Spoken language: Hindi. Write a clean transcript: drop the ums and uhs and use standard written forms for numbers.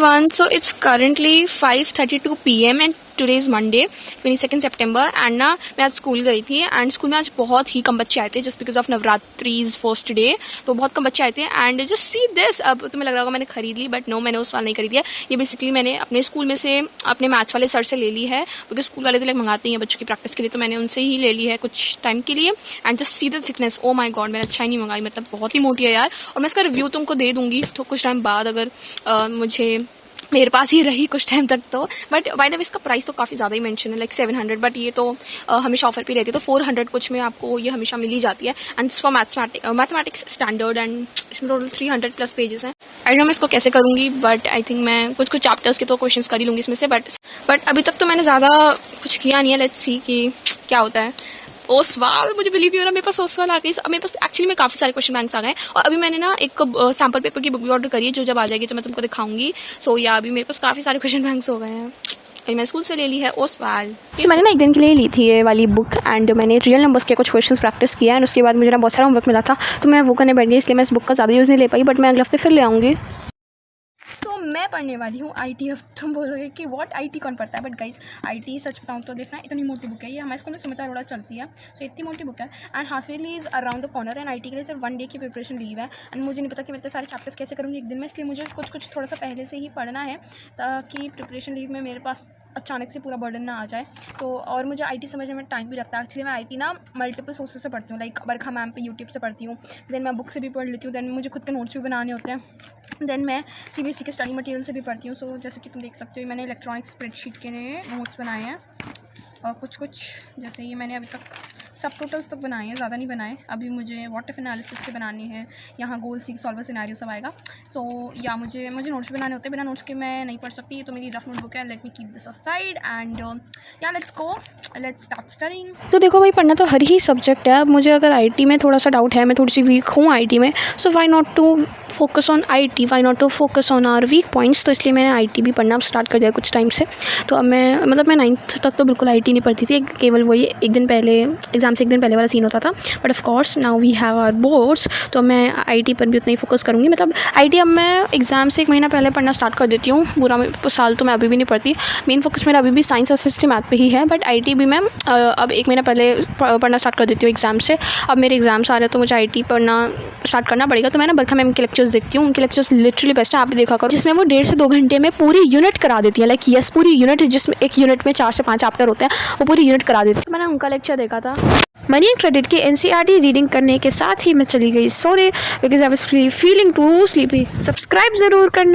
everyone, so it's currently 5:32 PM and today is Monday 22 September and ना मैं आज स्कूल गई थी एंड स्कूल में आज बहुत ही कम बच्चे आए थे just because of Navratris first day. तो बहुत कम बच्चे आए थे एंड जस्ट सी दिस। अब तुम्हें लग रहा होगा मैंने खरीद ली, बट नो, मैंने उस वाला नहीं खरीद लिया। ये बेसिकली मैंने अपने स्कूल में से अपने मैथ्स वाले सर से ले ली है, क्योंकि स्कूल वाले तो लाइक मंगाते हैं बच्चों की प्रैक्टिस के लिए, तो मैंने उनसे ही ले ली है कुछ टाइम के लिए। And just see the thickness, oh my God, मैंने अच्छा ही नहीं मंगाई, मतलब बहुत ही मोटी है यार। और मैं इसका रिव्यू तुमको दे दूंगी तो कुछ टाइम बाद, अगर मुझे मेरे पास ही रही कुछ टाइम तक तो। बट बाय द वे इसका प्राइस तो काफ़ी ज़्यादा ही मेंशन है, लाइक 700, बट ये तो हमेशा ऑफर पे रहती है, तो 400 कुछ में आपको ये हमेशा मिल ही जाती है। And for mathematics standard and इसमें टोटल 300 प्लस पेजेस हैं। आई नो मैं इसको कैसे करूँगी, बट आई थिंक मैं कुछ चैप्टर्स के तो क्वेश्चंस कर ही लूँगी इसमें से। बट अभी तक तो मैंने ज़्यादा कुछ किया नहीं है, लेट्स सी कि क्या होता है। ओसवाल, मुझे बिलीव नहीं हो रहा मेरे पास ओसवाल आ गई। मेरे पास एक्चुअली में काफ़ी सारे क्वेश्चन बैंक्स आ गए और अभी मैंने ना एक सैम्पल पेपर की बुक भी ऑर्डर करी है, जो जब आ जाएगी तो मैं तुमको दिखाऊंगी। सो या अभी मेरे पास काफ़ी सारे क्वेश्चन बैंक्स हो गए हैं। अभी मैं स्कूल से ले ली है ओसवाल। तो मैंने ना एक दिन के लिए ली थी ये वाली बुक एंड मैंने रियल नंबर्स के कुछ क्वेश्चंस प्रैक्टिस किया एंड उसके बाद मुझे ना बहुत सारा होमवर्क मिला था, तो मैं वो करने बैठ गई। इसलिए मैं इस बुक का ज़्यादा यूज़ नहीं ले पाई, बट मैं अगले हफ्ते फिर ले आऊँगी। मैं पढ़ने वाली हूँ आईटी। अब तुम बोलोगे कि व्हाट आईटी कौन पढ़ता है, बट गाइस आईटी सच बताऊँ तो देखना इतनी मोटी बुक है। ये हमारे स्कूल में सुमिता अरोड़ा चलती है, तो इतनी मोटी बुक है and half yearly is around the corner and IT के लिए सिर्फ 1 डे की प्रिपरेशन लीव है। एंड मुझे नहीं पता कि मैं इतने सारे चैप्टर्स कैसे करूँगी एक दिन में, इसलिए मुझे कुछ थोड़ा सा पहले से ही पढ़ना है ताकि प्रिपरेशन लीव में मेरे पास अचानक से पूरा बर्डन ना आ जाए। तो और मुझे आईटी समझने में टाइम भी लगता है। एक्चुअली मैं आईटी ना मल्टीपल सोर्सेज से पढ़ती हूँ, लाइक बरखा मैम पे यूट्यूब से पढ़ती हूँ, देन मैं बुक से भी पढ़ लेती हूँ, देन मुझे खुद के नोट्स भी बनाने होते हैं, देन मैं सीबीएसई के स्टडी मटेरियल से भी पढ़ती हूँ। सो जैसे कि तुम देख सकते हो मैंने इलेक्ट्रॉनिक स्प्रेडशीट के नोट्स बनाए हैं और कुछ जैसे ये मैंने अभी तक सब टोटल्स तक बनाए हैं, ज़्यादा नहीं बनाए। अभी मुझे व्हाट इफ एनालिसिस के बनाने हैं, यहाँ गोल सीक सॉल्वर सिनेरियो सब आएगा। सो या मुझे नोट्स भी बनाने होते हैं, बिना नोट्स के मैं नहीं पढ़ सकती। ये तो मेरी रफ नोटबुक है, let me keep this aside and या लेट्स स्टार्ट स्टडीइंग। तो देखो भाई, पढ़ना तो हर ही सब्जेक्ट है। अब मुझे अगर आईटी में थोड़ा सा डाउट है, मैं थोड़ी सी वीक हूँ आईटी में, so why not to focus on IT, why not to focus on our weak points. तो इसलिए मैंने आईटी भी पढ़ना स्टार्ट कर दिया कुछ टाइम से। तो अब मैं 9th तक तो बिल्कुल आईटी नहीं पढ़ती थी, केवल वही एक दिन पहले एग्ज़ाम से एक दिन पहले वाला सीन होता था। But of course now we have our boards, तो मैं आईटी पर भी उतना ही फोकस करूँगी। मतलब आईटी अब मैं एग्ज़ाम से 1 महीना पहले पढ़ना स्टार्ट कर देती हूँ, पूरा साल तो मैं अभी भी नहीं पढ़ती। मेन फोकस मेरा अभी भी साइंस और सिस्टम मैथ पे ही है, बट आईटी भी मैं अब 1 महीना पहले पढ़ना स्टार्ट कर देती हूँ एग्ज़ाम से। अब मेरे एग्ज़ाम्स आ रहे हैं तो मुझे आईटी पढ़ना स्टार्ट करना पड़ेगा। तो मैं ना बरखा मैम के लेक्चर्स देखती हूँ, उनके लेक्चर्स लिटरली बेस्ट है, आप भी देखा करो, जिसमें वो 1.5 से 2 घंटे में पूरी यूनिट करा देती है। लाइक यस, पूरी यूनिट, जिसमें एक यूनिट में 4 से 5 चैप्टर होते हैं, वो पूरी यूनिट करा देती है। मैंने उनका लेक्चर देखा था। मनी एंड क्रेडिट की एनसीईआरटी रीडिंग करने के साथ ही मैं चली गई सोने, because I was feeling too sleepy. Subscribe ज़रूर करना।